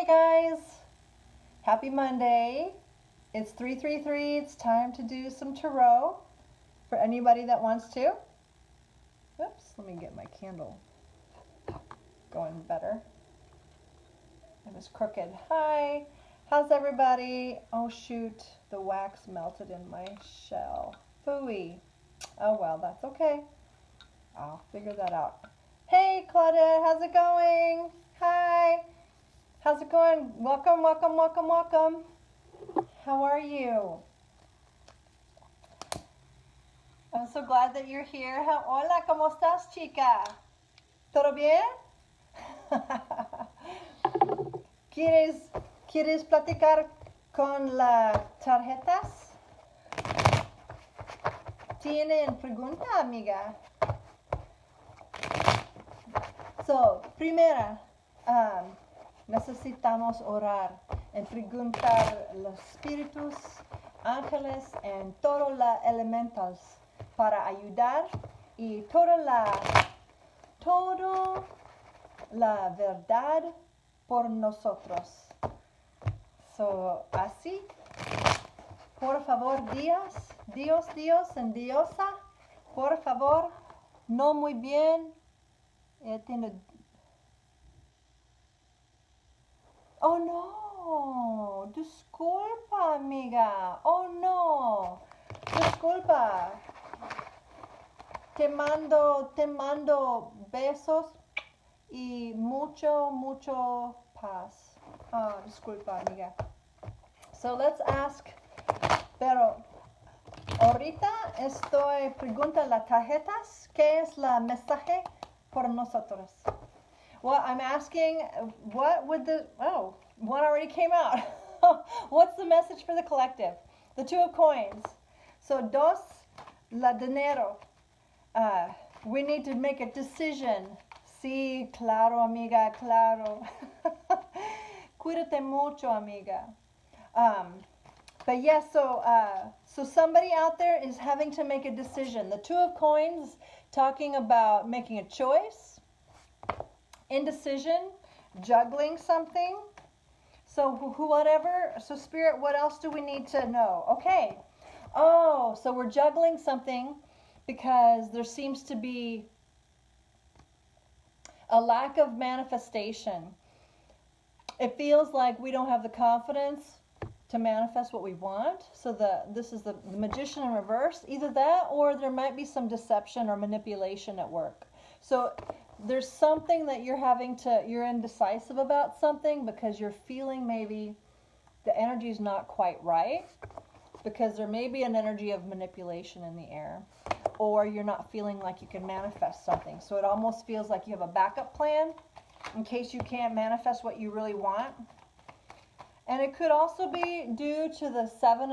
Hey guys, happy Monday. It's 333. It's time to do some tarot for anybody that wants to. Oops, let me get my candle going better. It was crooked. Hi, how's everybody? Oh shoot, the wax melted in my shell. Phooey. Oh well, that's okay. I'll figure that out. Hey Claudette, how's it going? Hi. How's it going? Welcome, welcome, welcome, welcome. How are you? I'm so glad that you're here. Hola, ¿cómo estás, chica? ¿Todo bien? ¿Quieres platicar con las tarjetas? ¿Tienen pregunta, amiga? So, primera, necesitamos orar en preguntar los espíritus, ángeles, en todos los elementals para ayudar y toda la verdad por nosotros. So, así, por favor, Dios en diosa, por favor, no muy bien. Oh no, disculpa amiga, oh no, disculpa. Te mando besos y mucho paz. Oh, disculpa amiga. So let's ask, pero ahorita estoy preguntando las tarjetas, ¿qué es la mensaje por nosotros? Well, I'm asking, what would one already came out. What's the message for the collective? The Two of Coins. So, dos, la dinero. We need to make a decision. Sí, claro, amiga, claro. Cuídate mucho, amiga. But yes, so somebody out there is having to make a decision. The Two of Coins talking about making a choice, indecision, juggling something. So whatever, so Spirit, what else do we need to know? Okay. Oh, so we're juggling something because there seems to be a lack of manifestation. It feels like we don't have the confidence to manifest what we want. So this is the Magician in reverse. Either that or there might be some deception or manipulation at work. So there's something that you're indecisive about something because you're feeling maybe the energy is not quite right, because there may be an energy of manipulation in the air, or you're not feeling like you can manifest something. So it almost feels like you have a backup plan in case you can't manifest what you really want. And it could also be due to the seven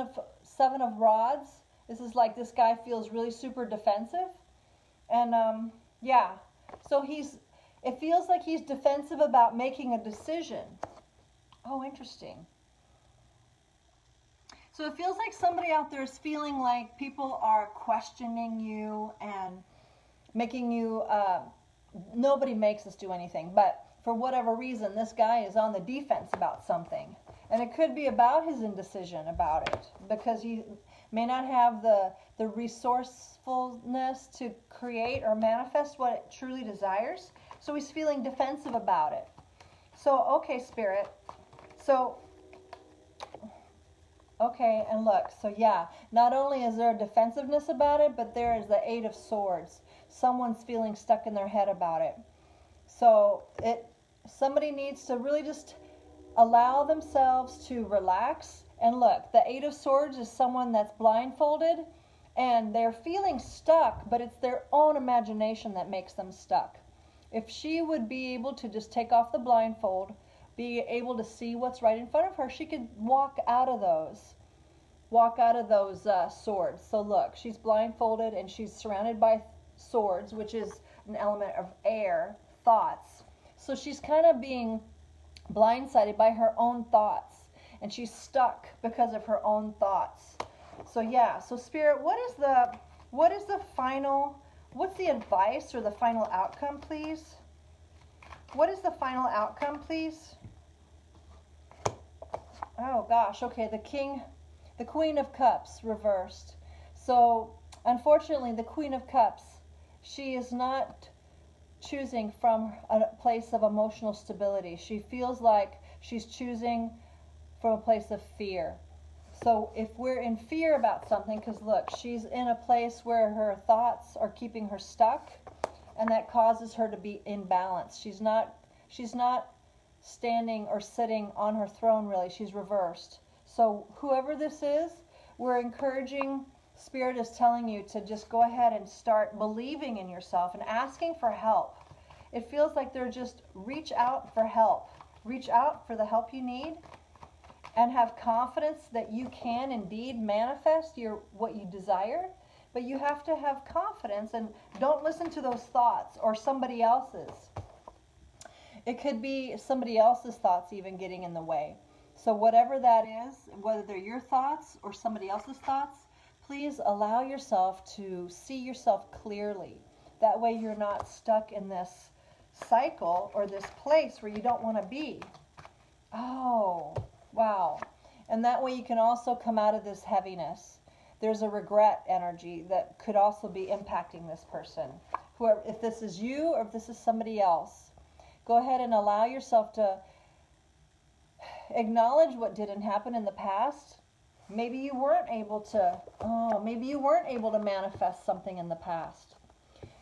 of rods. This is like this guy feels really super defensive. And yeah, so it feels like he's defensive about making a decision. Oh, interesting. So it feels like somebody out there is feeling like people are questioning you and making you, nobody makes us do anything, but for whatever reason, this guy is on the defense about something. And it could be about his indecision about it, because he may not have the resourcefulness to create or manifest what it truly desires. So he's feeling defensive about it. So, okay, Spirit. So, okay, and look. So, yeah, not only is there a defensiveness about it, but there is the Eight of Swords. Someone's feeling stuck in their head about it. So, somebody needs to really just allow themselves to relax. And look, the Eight of Swords is someone that's blindfolded and they're feeling stuck, but it's their own imagination that makes them stuck. If she would be able to just take off the blindfold, be able to see what's right in front of her, she could walk out of those swords. So look, she's blindfolded and she's surrounded by swords, which is an element of air, thoughts. So she's kind of being blindsided by her own thoughts, and she's stuck because of her own thoughts. So yeah, so Spirit, what's the advice or the final outcome, please? What is the final outcome, please? Oh gosh, okay, the Queen of Cups reversed. So, unfortunately, the Queen of Cups, she is not choosing from a place of emotional stability. She feels like she's choosing from a place of fear. So if we're in fear about something, because look, she's in a place where her thoughts are keeping her stuck, and that causes her to be imbalanced. She's not standing or sitting on her throne really. She's reversed. So whoever this is, we're encouraging, Spirit is telling you to just go ahead and start believing in yourself and asking for help. It feels like they're just reach out for help. Reach out for the help you need and have confidence that you can indeed manifest what you desire. But you have to have confidence and don't listen to those thoughts or somebody else's. It could be somebody else's thoughts even getting in the way. So whatever that is, whether they're your thoughts or somebody else's thoughts, please allow yourself to see yourself clearly. That way you're not stuck in this cycle or this place where you don't want to be. Oh, wow. And that way you can also come out of this heaviness. There's a regret energy that could also be impacting this person. Whoever, if this is you or if this is somebody else, go ahead and allow yourself to acknowledge what didn't happen in the past. Maybe you weren't able to manifest something in the past.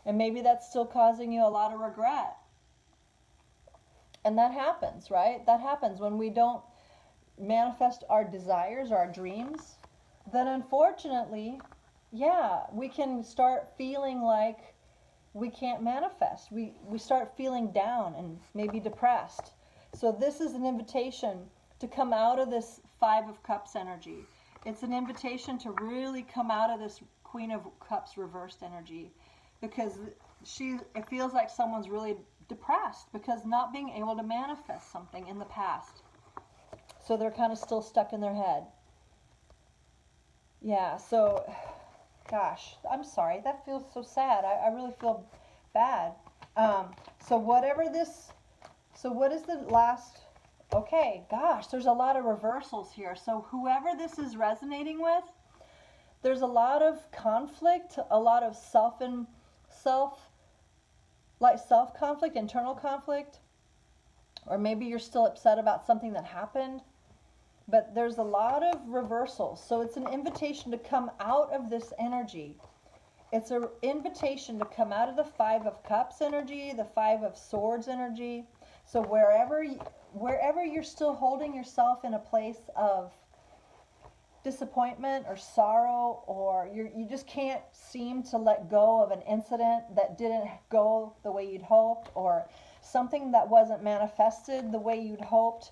And maybe that's still causing you a lot of regret. And that happens, right? That happens when we don't manifest our desires, our dreams. Then unfortunately, yeah, we can start feeling like we can't manifest. We start feeling down and maybe depressed. So this is an invitation to come out of this Five of Cups energy. It's an invitation to really come out of this Queen of Cups reversed energy, because it feels like someone's really depressed because not being able to manifest something in the past. So they're kind of still stuck in their head. Yeah, so gosh, I'm sorry. That feels so sad. I really feel bad. So what is the last? Okay, gosh, there's a lot of reversals here. So whoever this is resonating with, there's a lot of conflict, a lot of self-conflict, internal conflict, or maybe you're still upset about something that happened. But there's a lot of reversals. So it's an invitation to come out of this energy. It's an invitation to come out of the Five of Cups energy, the Five of Swords energy. So wherever you're still holding yourself in a place of disappointment or sorrow, or you just can't seem to let go of an incident that didn't go the way you'd hoped, or something that wasn't manifested the way you'd hoped,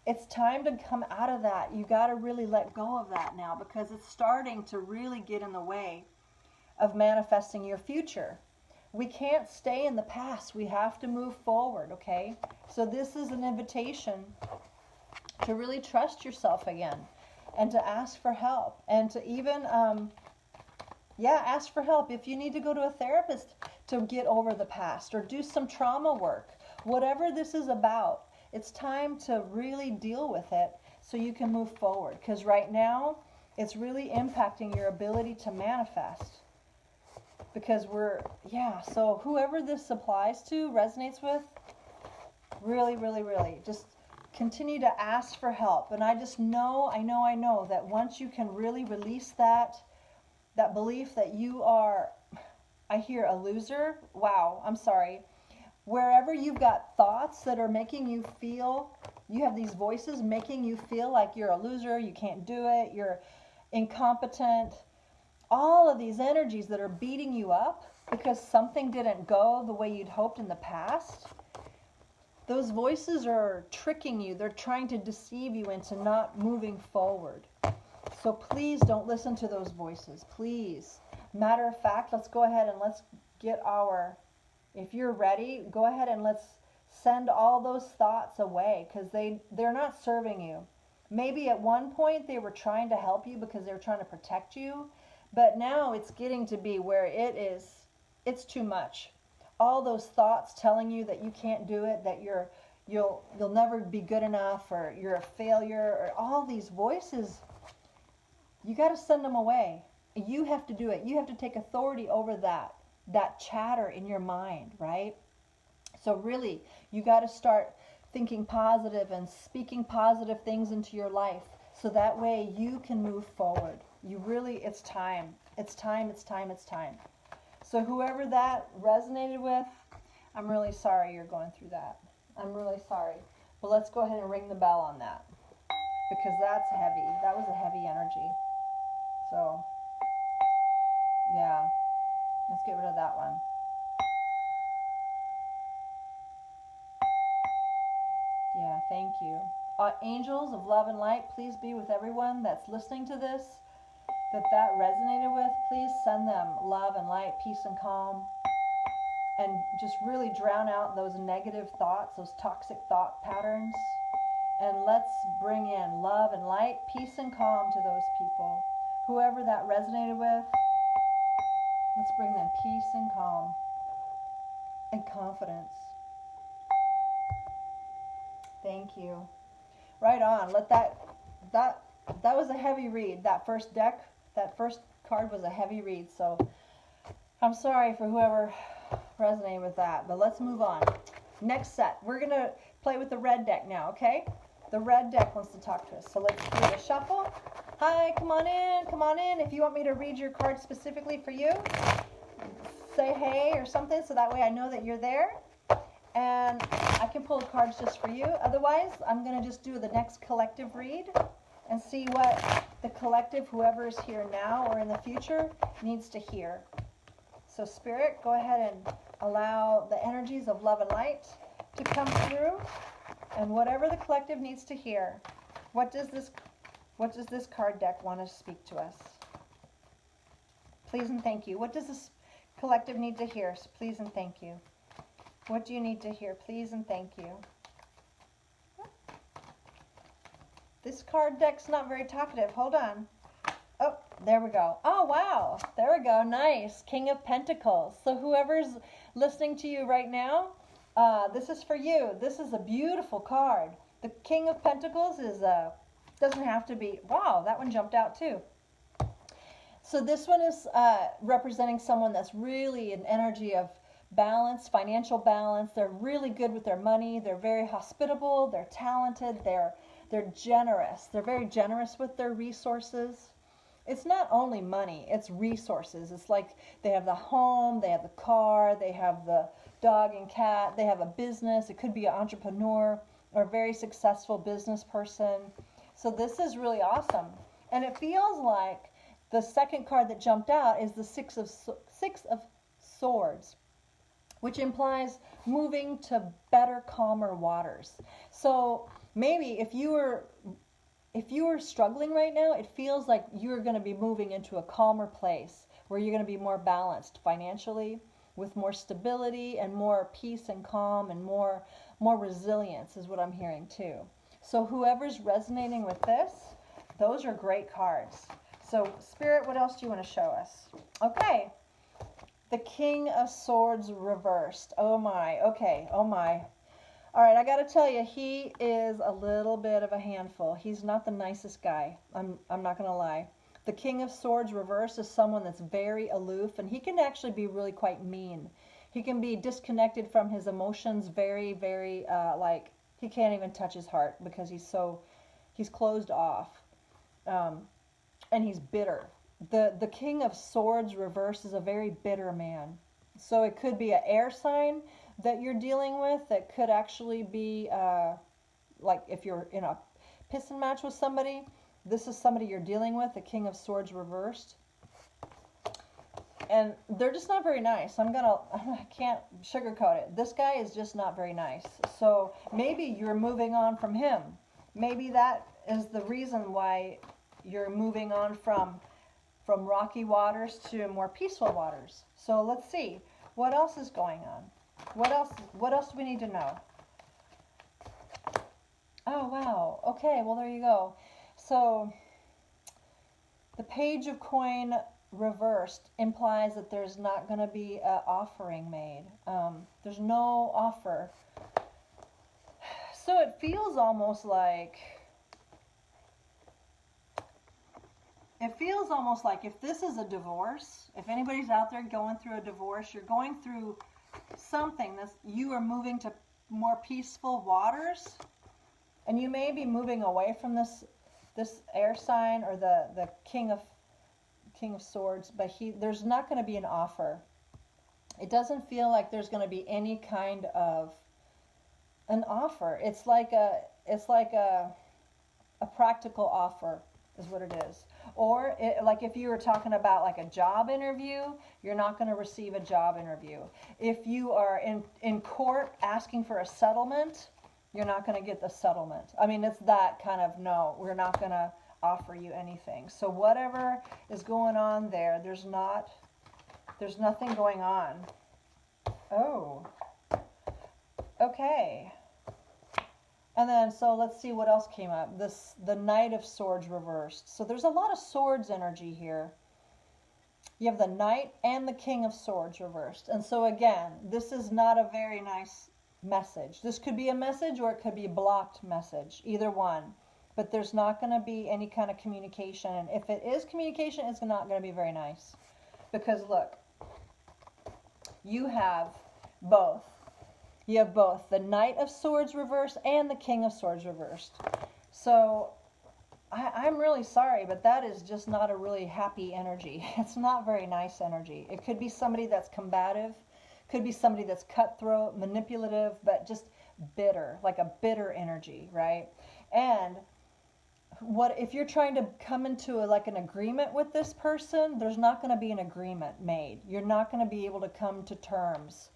it's time to come out of that. You got to really let go of that now, because it's starting to really get in the way of manifesting your future. We can't stay in the past. We have to move forward, okay? So this is an invitation to really trust yourself again and to ask for help, and to even, ask for help. If you need to go to a therapist to get over the past or do some trauma work, whatever this is about, it's time to really deal with it so you can move forward. Because right now, it's really impacting your ability to manifest. Because so whoever this applies to, resonates with, really, really, really, just continue to ask for help. And I know that once you can really release that belief that you are, I hear, a loser. Wow, I'm sorry. Wherever you've got thoughts that are making you feel, you have these voices making you feel like you're a loser, you can't do it, you're incompetent, all of these energies that are beating you up because something didn't go the way you'd hoped in the past, those voices are tricking you. They're trying to deceive you into not moving forward. So please don't listen to those voices, please. Matter of fact, let's go ahead and let's get if you're ready, go ahead and let's send all those thoughts away, because they're not serving you. Maybe at one point they were trying to help you because they were trying to protect you, but now it's getting to be where it's too much. All those thoughts telling you that you can't do it, that you'll never be good enough, or you're a failure, or all these voices. You got to send them away. You have to do it. You have to take authority over that chatter in your mind, right? So really, you got to start thinking positive and speaking positive things into your life, so that way you can move forward. You really, it's time. It's time, it's time, it's time. So whoever that resonated with, I'm really sorry you're going through that. I'm really sorry. But let's go ahead and ring the bell on that, because that's heavy. That was a heavy energy. So, yeah, let's get rid of that one. Yeah, thank you. Angels of love and light, please be with everyone that's listening to this, that resonated with. Please send them love and light, peace and calm, and just really drown out those negative thoughts, those toxic thought patterns. And let's bring in love and light, peace and calm to those people. Whoever that resonated with, let's bring them peace and calm and confidence. Thank you. Right on. That was a heavy read. That first deck, that first card was a heavy read. So I'm sorry for whoever resonated with that. But let's move on. Next set. We're going to play with the red deck now, okay? The red deck wants to talk to us. So let's do a shuffle. Hi, come on in. Come on in. If you want me to read your card specifically for you, say hey or something, so that way I know that you're there. And I can pull cards just for you. Otherwise, I'm going to just do the next collective read and see what the collective, whoever is here now or in the future, needs to hear. So Spirit, go ahead and allow the energies of love and light to come through, and whatever the collective needs to hear. What does this card deck want to speak to us? Please and thank you. What does this collective need to hear? So please and thank you. What do you need to hear? Please and thank you. This card deck's not very talkative. Hold on. Oh, there we go. Oh, wow. There we go. Nice. King of Pentacles. So whoever's listening to you right now, this is for you. This is a beautiful card. The King of Pentacles doesn't have to be... Wow, that one jumped out too. So this one is representing someone that's really an energy of balance, financial balance. They're really good with their money. They're very hospitable. They're talented. They're generous. They're very generous with their resources. It's not only money, it's resources. It's like they have the home, they have the car, they have the dog and cat, they have a business. It could be an entrepreneur or a very successful business person. So this is really awesome. And it feels like the second card that jumped out is the Six of Swords, which implies moving to better, calmer waters. So maybe if you were struggling right now, it feels like you're going to be moving into a calmer place where you're going to be more balanced financially, with more stability and more peace and calm and more resilience is what I'm hearing too. So whoever's resonating with this, those are great cards. So Spirit, what else do you want to show us? Okay. The King of Swords reversed. Oh my. Okay. Oh my. All right. I got to tell you, he is a little bit of a handful. He's not the nicest guy. I'm not going to lie. The King of Swords reversed is someone that's very aloof, and he can actually be really quite mean. He can be disconnected from his emotions, very, very, like, he can't even touch his heart because he's closed off. And he's bitter. The King of Swords reverse is a very bitter man. So it could be an air sign that you're dealing with. That could actually be like if you're in a piston match with somebody. This is somebody you're dealing with, the King of Swords reversed. And they're just not very nice. I can't sugarcoat it. This guy is just not very nice. So maybe you're moving on from him. Maybe that is the reason why you're moving on from rocky waters to more peaceful waters. So let's see. What else is going on? What else do we need to know? Oh, wow. Okay, well, there you go. So the Page of Coin reversed implies that there's not going to be an offering made. There's no offer. So it feels almost like, if this is a divorce, if anybody's out there going through a divorce, you're going through something that you are moving to more peaceful waters, and you may be moving away from this air sign or the King of Swords, but there's not going to be an offer. It doesn't feel like there's going to be any kind of an offer. It's like a practical offer is what it is. Or like if you were talking about like a job interview, you're not going to receive a job interview. If you are in court asking for a settlement, you're not going to get the settlement. I mean, it's that kind of, no, we're not going to offer you anything. So whatever is going on there, there's nothing going on. Oh, okay. And then, so let's see what else came up. The Knight of Swords reversed. So there's a lot of swords energy here. You have the Knight and the King of Swords reversed. And so again, this is not a very nice message. This could be a message or it could be a blocked message, either one. But there's not going to be any kind of communication. And if it is communication, it's not going to be very nice. Because look, you have both. You have both the Knight of Swords reversed and the King of Swords reversed. So I'm really sorry, but that is just not a really happy energy. It's not very nice energy. It could be somebody that's combative, could be somebody that's cutthroat, manipulative, but just bitter, like a bitter energy, right? And what if you're trying to come into like an agreement with this person, there's not going to be an agreement made. You're not going to be able to come to terms.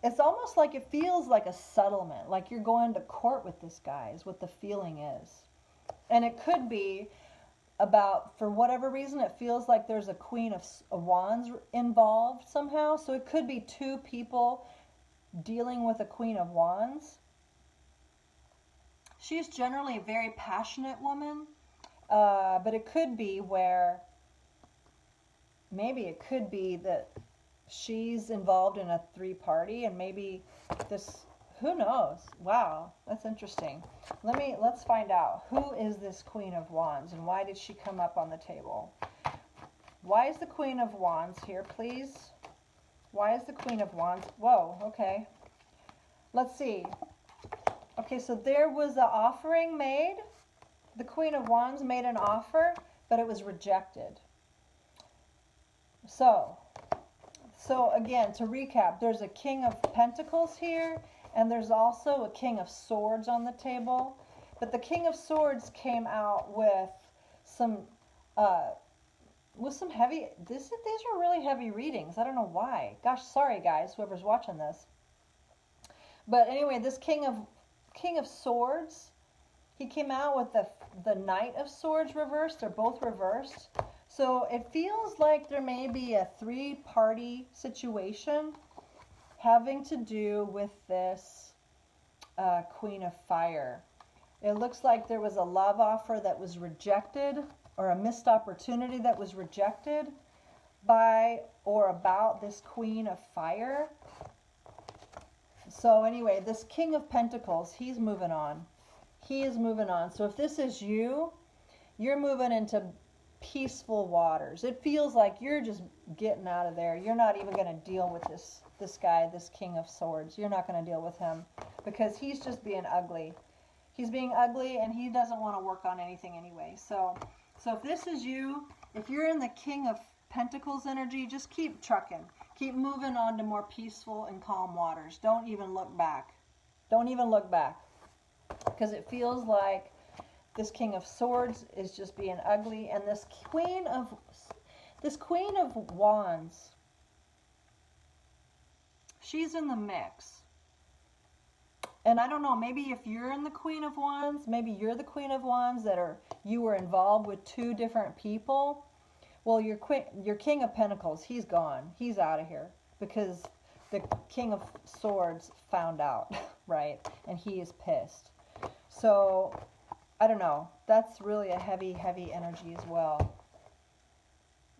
It's almost like it feels like a settlement, like you're going to court with this guy is what the feeling is. And it could be about, for whatever reason, it feels like there's a Queen of Wands involved somehow. So it could be two people dealing with a Queen of Wands. She's generally a very passionate woman, but it could be where maybe it could be that she's involved in a three-party, and maybe this, who knows? Wow, that's interesting. Let's find out. Who is this Queen of Wands, and why did she come up on the table? Why is the Queen of Wands here, please? Why is the Queen of Wands? Whoa, okay. Let's see. Okay, so there was an offering made. The Queen of Wands made an offer, but it was rejected. So again, to recap, there's a King of Pentacles here, and there's also a King of Swords on the table. But the King of Swords came out with some heavy, these are really heavy readings. I don't know why. Gosh, sorry guys, whoever's watching this. But anyway, this King of Swords, he came out with the Knight of Swords reversed. They're both reversed. So it feels like there may be a three-party situation having to do with this Queen of Fire. It looks like there was a love offer that was rejected, or a missed opportunity that was rejected by or about this Queen of Fire. So anyway, this King of Pentacles, he's moving on. He is moving on. So if this is you, you're moving into peaceful waters. It feels like you're just getting out of there. You're not even going to deal with this guy, this King of Swords. You're not going to deal with him because he's just being ugly. He's being ugly, and he doesn't want to work on anything anyway. So if this is you, if you're in the King of Pentacles energy, just keep trucking. Keep moving on to more peaceful and calm waters. Don't even look back. Don't even look back. Because it feels like this King of Swords is just being ugly, and this Queen of Wands, she's in the mix. And I don't know, maybe if you're in the Queen of Wands, maybe you're the Queen of Wands you were involved with two different people. Well, your King of Pentacles, he's gone. He's out of here because the King of Swords found out, right? And he is pissed. So I don't know. That's really a heavy, heavy energy as well.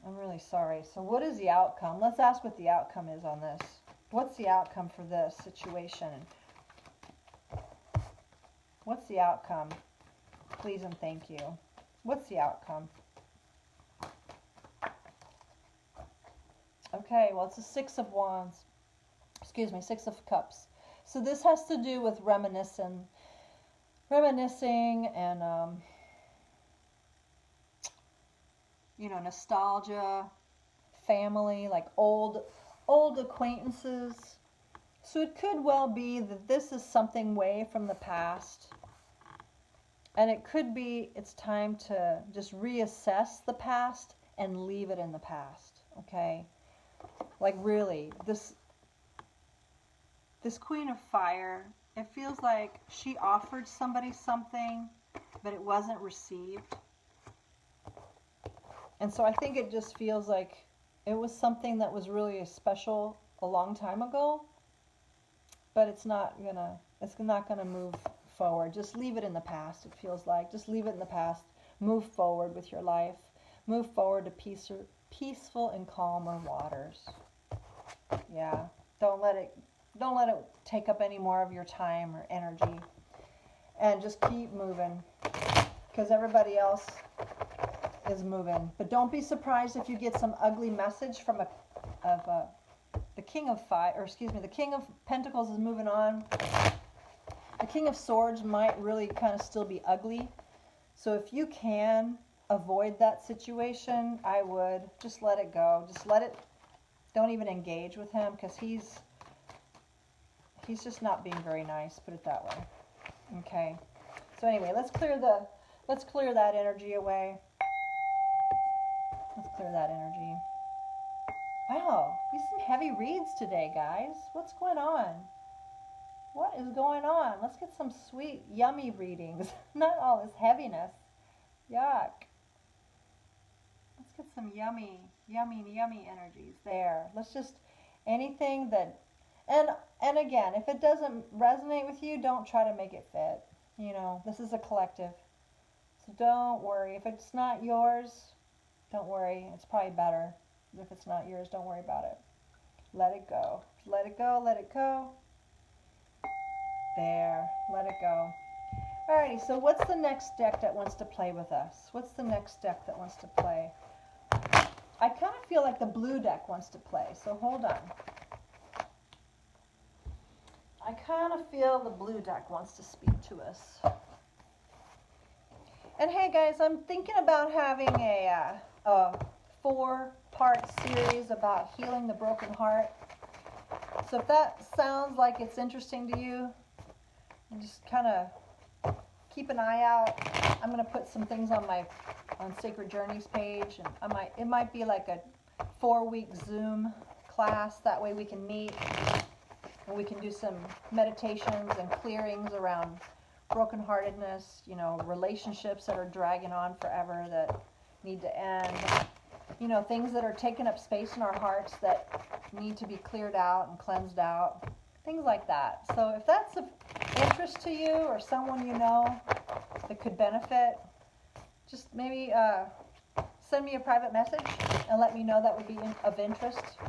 I'm really sorry. So what is the outcome? Let's ask what the outcome is on this. What's the outcome for this situation? What's the outcome? Please and thank you. What's the outcome? Okay, well, it's a Six of Wands. Excuse me, Six of Cups. So this has to do with reminiscing and, nostalgia, family, like old acquaintances. So it could well be that this is something way from the past. And it could be it's time to just reassess the past and leave it in the past, okay? Like really, this Queen of Fire, it feels like she offered somebody something, but it wasn't received. And so I think it just feels like it was something that was really special a long time ago, but it's not gonna move forward. Just leave it in the past, it feels like. Just leave it in the past. Move forward with your life. Move forward to peaceful and calmer waters. Yeah. Don't let it take up any more of your time or energy. And just keep moving. Because everybody else is moving. But don't be surprised if you get some ugly message from the King of Fire, or excuse me, the King of Pentacles is moving on. The King of Swords might really kind of still be ugly. So if you can avoid that situation, I would just let it go. Just let it, don't even engage with him, because he's just not being very nice, put it that way. Okay. So anyway, let's clear that energy away. Let's clear that energy. Wow, these are some heavy reads today, guys. What's going on? What is going on? Let's get some sweet, yummy readings. Not all this heaviness. Yuck. Let's get some yummy energies there. Let's just, anything that, and again, if it doesn't resonate with you, don't try to make it fit. This is a collective. So don't worry. If it's not yours, don't worry. It's probably better. If it's not yours, don't worry about it. Let it go. Let it go, let it go. There, let it go. Alrighty, so what's the next deck that wants to play with us? What's the next deck that wants to play? I kind of feel like the blue deck wants to play, so hold on. I kind of feel the blue deck wants to speak to us. And hey guys, I'm thinking about having a 4-part series about healing the broken heart. So if that sounds like it's interesting to you, just kind of keep an eye out. I'm going to put some things on Sacred Journeys page, and it might be like a 4-week Zoom class. That way we can meet and we can do some meditations and clearings around brokenheartedness, relationships that are dragging on forever that need to end, things that are taking up space in our hearts that need to be cleared out and cleansed out, things like that. So if that's of interest to you or someone you know that could benefit, just maybe send me a private message and let me know that would be of interest.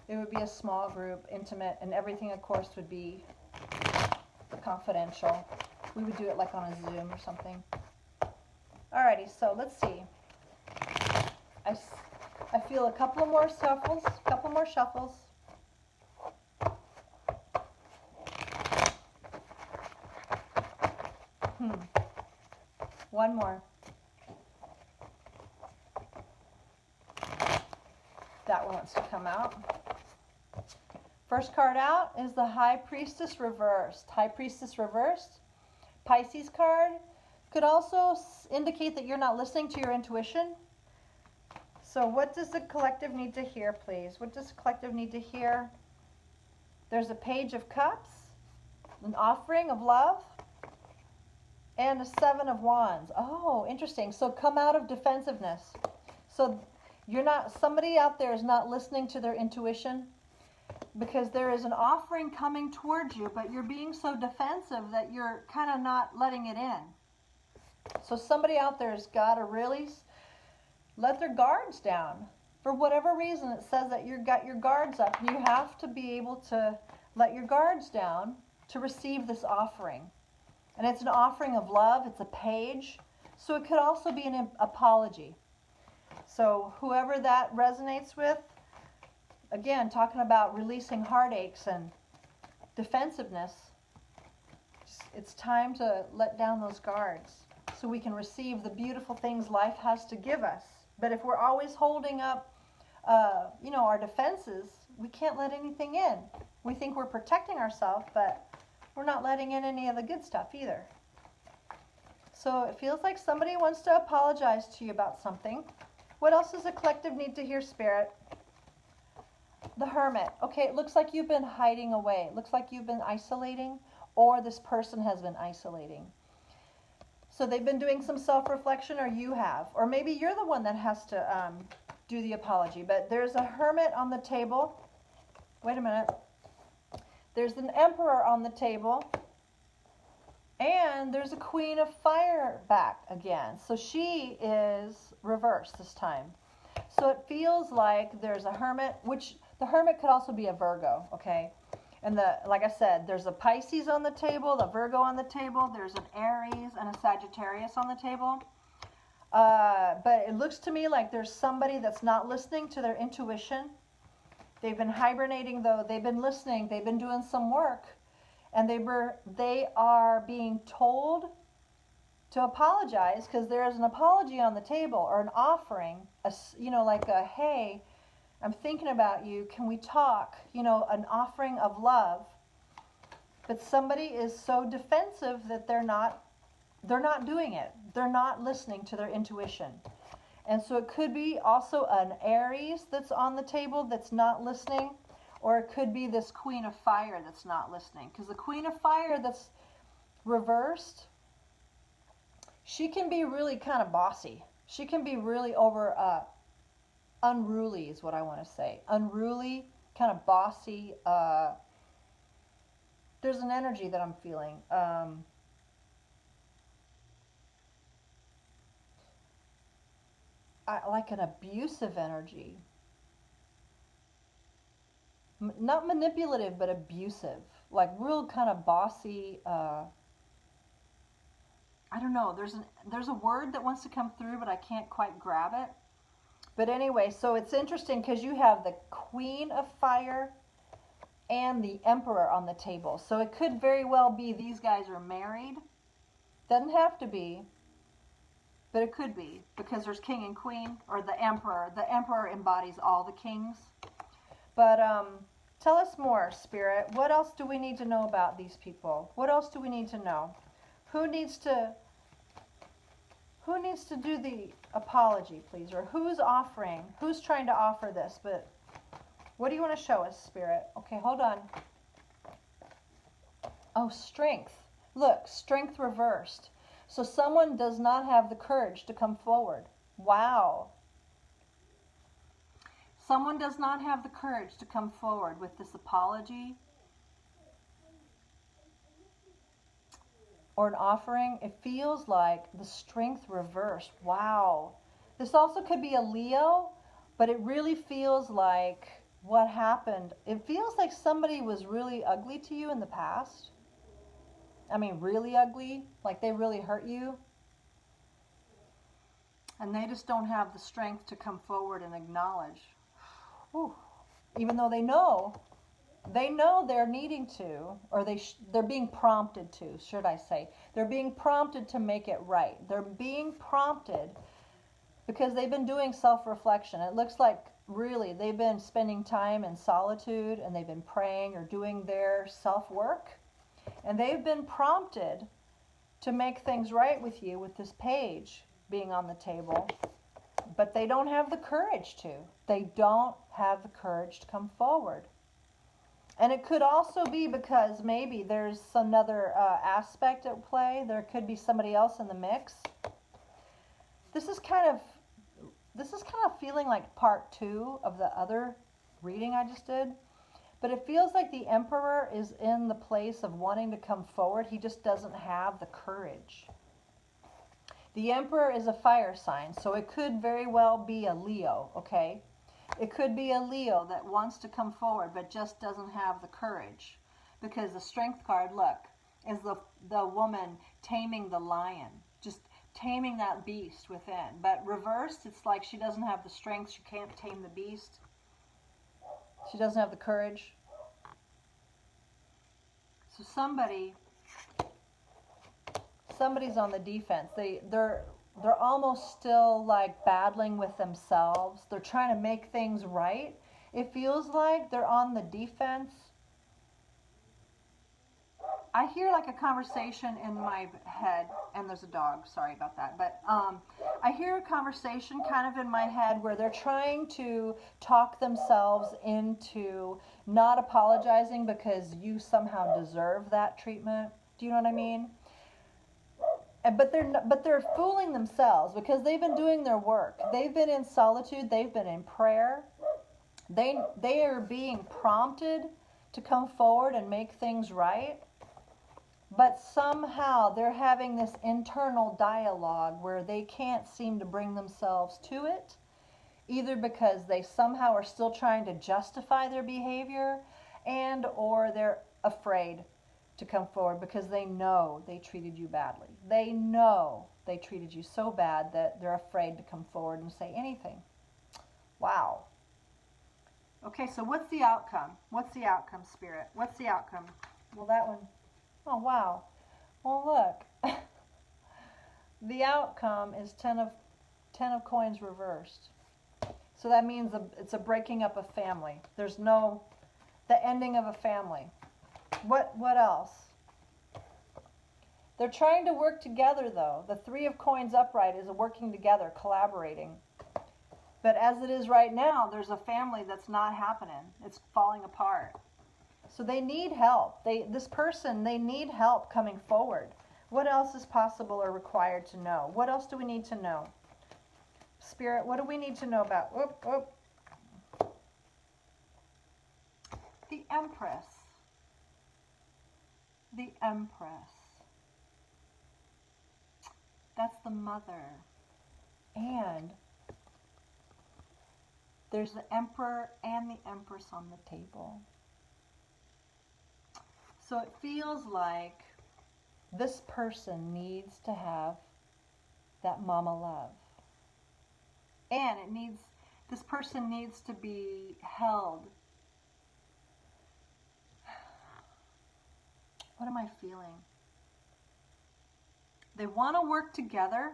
It would be a small group, intimate, and everything, of course, would be confidential. We would do it like on a Zoom or something. Alrighty, so let's see. I feel a couple more shuffles. One more. That one wants to come out. First card out is the High Priestess reversed. High Priestess reversed. Pisces card could also indicate that you're not listening to your intuition. So what does the collective need to hear, please? What does the collective need to hear? There's a Page of Cups, an offering of love, and a 7 of Wands. Oh, interesting. So come out of defensiveness. So somebody out there is not listening to their intuition because there is an offering coming towards you, but you're being so defensive that you're kind of not letting it in. So somebody out there has got to really let their guards down. For whatever reason, it says that you've got your guards up. You have to be able to let your guards down to receive this offering. And it's an offering of love. It's a page. So it could also be an apology. So whoever that resonates with, again, talking about releasing heartaches and defensiveness, it's time to let down those guards so we can receive the beautiful things life has to give us. But if we're always holding up, our defenses, we can't let anything in. We think we're protecting ourselves, but we're not letting in any of the good stuff either. So it feels like somebody wants to apologize to you about something. What else does the collective need to hear, Spirit? The Hermit. Okay, it looks like you've been hiding away. It looks like you've been isolating, or this person has been isolating. So they've been doing some self-reflection, or you have. Or maybe you're the one that has to do the apology. But there's a Hermit on the table. Wait a minute. There's an Emperor on the table. And there's a Queen of Fire back again. So she is reversed this time. So it feels like there's a Hermit, which the Hermit could also be a Virgo, okay? And like I said, there's a Pisces on the table, the Virgo on the table, there's an Aries and a Sagittarius on the table. But it looks to me like there's somebody that's not listening to their intuition. They've been hibernating, though. They've been listening. They've been doing some work. And they are being told to apologize because there's an apology on the table or an offering, like a, hey, I'm thinking about you. Can we talk? An offering of love. But somebody is so defensive that they're not doing it. They're not listening to their intuition. And so it could be also an Aries that's on the table that's not listening, or it could be this Queen of Fire that's not listening. Because the Queen of Fire that's reversed, she can be really kind of bossy. She can be really unruly is what I want to say. Unruly, kind of bossy. There's an energy that I'm feeling. Like an abusive energy. Not manipulative, but abusive. Like real kind of bossy. I don't know. There's a word that wants to come through, but I can't quite grab it. But anyway, so it's interesting because you have the Queen of Fire and the Emperor on the table. So it could very well be these guys are married. Doesn't have to be, but it could be because there's King and Queen, or the Emperor. The Emperor embodies all the kings. But tell us more, Spirit. What else do we need to know about these people? What else do we need to know? Who needs to do the apology, please? Or who's offering? Who's trying to offer this? But what do you want to show us, Spirit? Okay, hold on. Oh, strength. Look, strength reversed. So someone does not have the courage to come forward. Wow. Someone does not have the courage to come forward with this apology or an offering. It feels like the strength reversed. Wow. This also could be a Leo, but it really feels like what happened. It feels like somebody was really ugly to you in the past. I mean, really ugly, like they really hurt you. And they just don't have the strength to come forward and acknowledge. Whew. Even though they know they're needing to, or they're being prompted to, should I say. They're being prompted to make it right. They're being prompted because they've been doing self-reflection. It looks like really they've been spending time in solitude and they've been praying or doing their self-work. And they've been prompted to make things right with you with this page being on the table. But they don't have the courage to. They don't have the courage to come forward. And it could also be because maybe there's another aspect at play. There could be somebody else in the mix. This is kind of feeling like part 2 of the other reading I just did. But it feels like the Emperor is in the place of wanting to come forward. He just doesn't have the courage. The Emperor is a fire sign, so it could very well be a Leo, okay? It could be a Leo that wants to come forward but just doesn't have the courage. Because the Strength card, look, is the woman taming the lion, just taming that beast within. But reversed, it's like she doesn't have the strength, she can't tame the beast. She doesn't have the courage. So somebody's on the defense. They're almost still like battling with themselves. They're trying to make things right. It feels like they're on the defense. I hear like a conversation in my head, and there's a dog, sorry about that, but I hear a conversation kind of in my head where they're trying to talk themselves into not apologizing because you somehow deserve that treatment. Do you know what I mean? But they're fooling themselves because they've been doing their work. They've been in solitude, they've been in prayer. They are being prompted to come forward and make things right. But somehow they're having this internal dialogue where they can't seem to bring themselves to it, either because they somehow are still trying to justify their behavior and or they're afraid to come forward because they know they treated you badly. They know they treated you so bad that they're afraid to come forward and say anything. Wow. Okay, so what's the outcome? What's the outcome, Spirit? What's the outcome? Well, that one. Oh, wow. Well, look. The outcome is 10 of coins reversed. So that means it's a breaking up of family. There's no, the ending of a family. What else? They're trying to work together, though. The 3 of coins upright is working together, collaborating. But as it is right now, there's a family that's not happening. It's falling apart. So they need help. This person, they need help coming forward. What else is possible or required to know? What else do we need to know? Spirit, what do we need to know about? The Empress. The Empress. That's the mother. And there's the Emperor and the Empress on the table. So it feels like this person needs to have that mama love. And this person needs to be held. What am I feeling? They want to work together.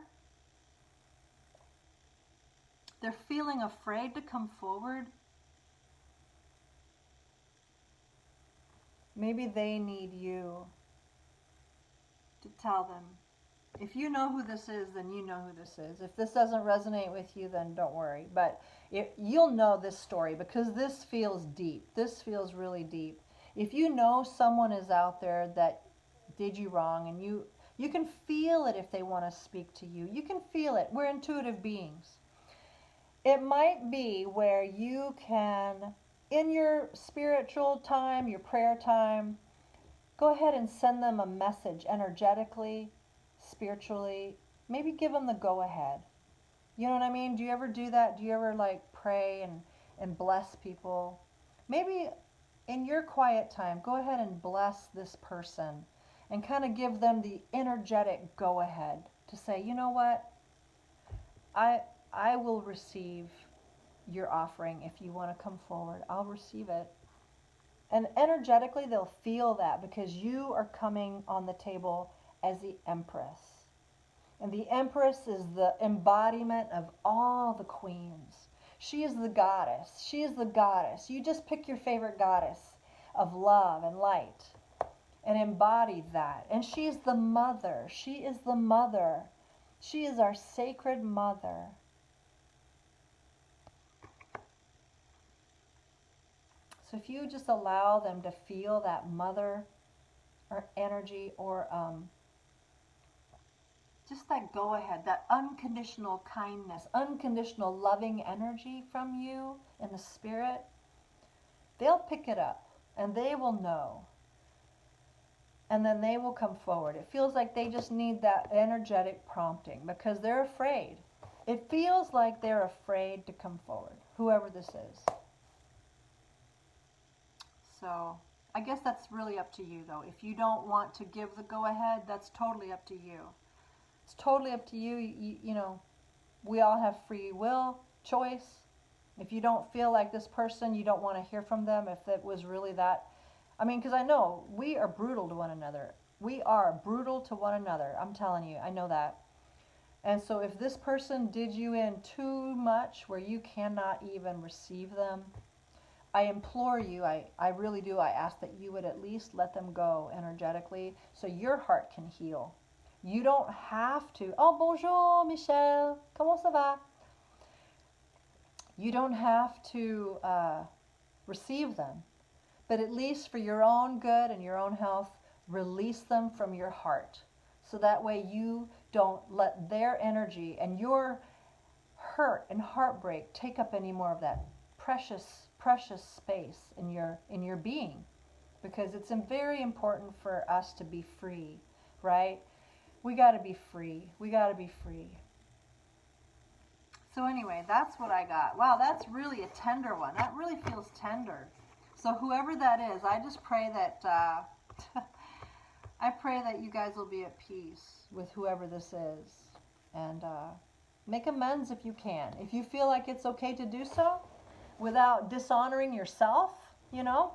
They're feeling afraid to come forward. Maybe they need you to tell them. If you know who this is, then you know who this is. If this doesn't resonate with you, then don't worry. But you'll know this story because this feels deep. This feels really deep. If you know someone is out there that did you wrong and you can feel it if they want to speak to you. You can feel it. We're intuitive beings. It might be where you can, in your spiritual time, your prayer time, go ahead and send them a message energetically, spiritually. Maybe give them the go-ahead. You know what I mean? Do you ever do that? Do you ever like pray and bless people? Maybe in your quiet time, go ahead and bless this person and kind of give them the energetic go-ahead to say, you know what? I will receive your offering if you want to come forward. I'll receive it. And energetically, they'll feel that because you are coming on the table as the Empress. And the Empress is the embodiment of all the queens. She is the goddess. She is the goddess. You just pick your favorite goddess of love and light and embody that. And she is the mother. She is the mother. She is our sacred mother. So if you just allow them to feel that mother or energy or just that go ahead, that unconditional kindness, unconditional loving energy from you in the spirit, they'll pick it up and they will know. And then they will come forward. It feels like they just need that energetic prompting because they're afraid. It feels like they're afraid to come forward, whoever this is. So I guess that's really up to you, though. If you don't want to give the go-ahead, that's totally up to you. It's totally up to you. You know, we all have free will, choice. If you don't feel like this person, you don't want to hear from them, if it was really that. I mean, because I know we are brutal to one another. We are brutal to one another. I'm telling you, I know that. And so if this person did you in too much where you cannot even receive them, I implore you, I really do, I ask that you would at least let them go energetically so your heart can heal. You don't have to, oh bonjour Michelle, comment ça va? You don't have to receive them, but at least for your own good and your own health, release them from your heart. So that way you don't let their energy and your hurt and heartbreak take up any more of that precious space in your being, because it's very important for us to be free, right? We got to be free. We got to be free. So anyway, that's what I got. Wow, that's really a tender one. That really feels tender. So whoever that is, I just pray that I pray that you guys will be at peace with whoever this is, and make amends if you can. If you feel like it's okay to do so, without dishonoring yourself, you know.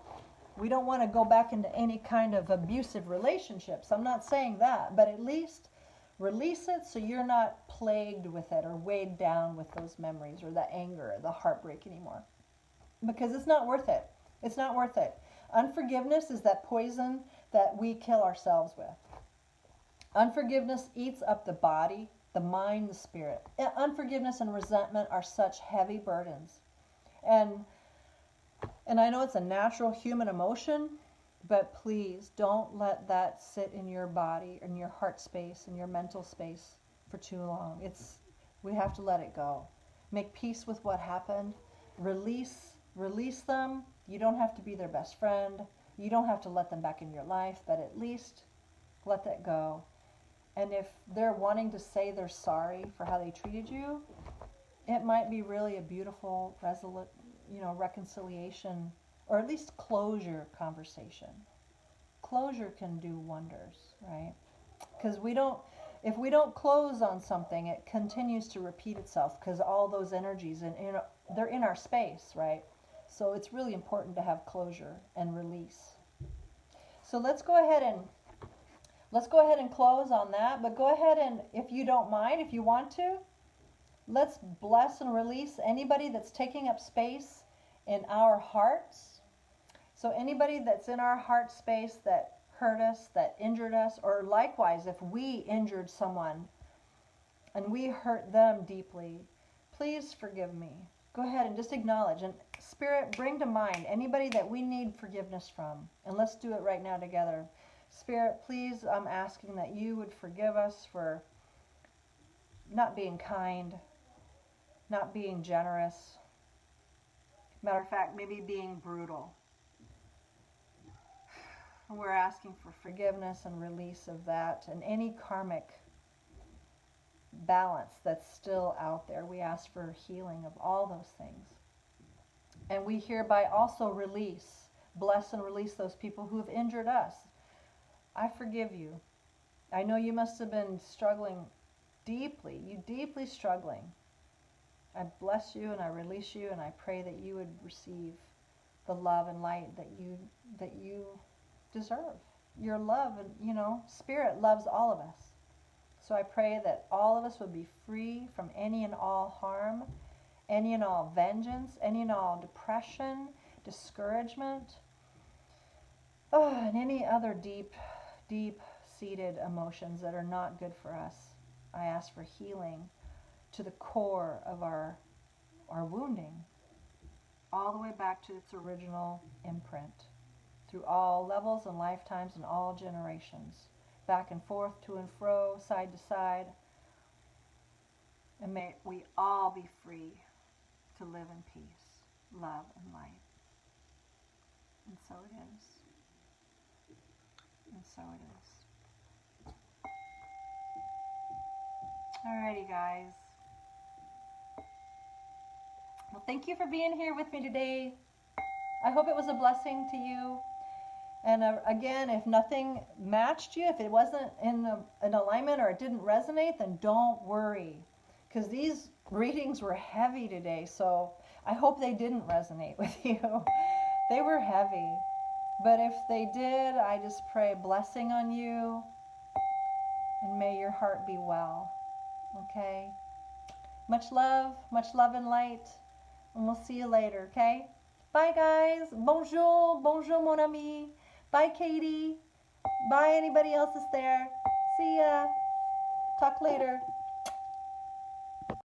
We don't want to go back into any kind of abusive relationships. I'm not saying that, but at least release it so you're not plagued with it or weighed down with those memories or the anger or the heartbreak anymore. Because it's not worth it. It's not worth it. Unforgiveness is that poison that we kill ourselves with. Unforgiveness eats up the body, the mind, the spirit. Unforgiveness and resentment are such heavy burdens. And I know it's a natural human emotion, but please don't let that sit in your body, in your heart space, in your mental space for too long. We have to let it go. Make peace with what happened. Release them. You don't have to be their best friend. You don't have to let them back in your life, but at least let that go. And if they're wanting to say they're sorry for how they treated you, it might be really a beautiful, reconciliation, or at least closure conversation. Closure can do wonders, right? Because if we don't close on something, it continues to repeat itself because all those energies, they're in our space, right? So it's really important to have closure and release. So let's go ahead and close on that. But go ahead and, if you don't mind, if you want to, let's bless and release anybody that's taking up space in our hearts. So anybody that's in our heart space that hurt us, that injured us, or likewise, if we injured someone and we hurt them deeply, please forgive me. Go ahead and just acknowledge. And Spirit, bring to mind anybody that we need forgiveness from. And let's do it right now together. Spirit, please, I'm asking that you would forgive us for not being kind, not being generous. Matter of fact, maybe being brutal. And we're asking for forgiveness and release of that and any karmic balance that's still out there. We ask for healing of all those things. And we hereby also bless and release those people who have injured us. I forgive you. I know you must have been struggling deeply. You deeply struggling. I bless you and I release you, and I pray that you would receive the love and light that you deserve. Your love, and Spirit loves all of us. So I pray that all of us would be free from any and all harm, any and all vengeance, any and all depression, discouragement, and any other deep-seated emotions that are not good for us. I ask for healing to the core of our wounding, all the way back to its original imprint, through all levels and lifetimes and all generations, back and forth, to and fro, side to side. And may we all be free to live in peace, love, and light. And so it is. And so it is. Alrighty, guys. Well, thank you for being here with me today. I hope it was a blessing to you. And again, if nothing matched you, if it wasn't in an alignment or it didn't resonate, then don't worry. Because these readings were heavy today, so I hope they didn't resonate with you. They were heavy. But if they did, I just pray a blessing on you, and may your heart be well. Okay? Much love and light, and we'll see you later, okay? Bye, guys. Bonjour, bonjour, mon ami. Bye, Katie. Bye, anybody else is there. See ya. Talk later.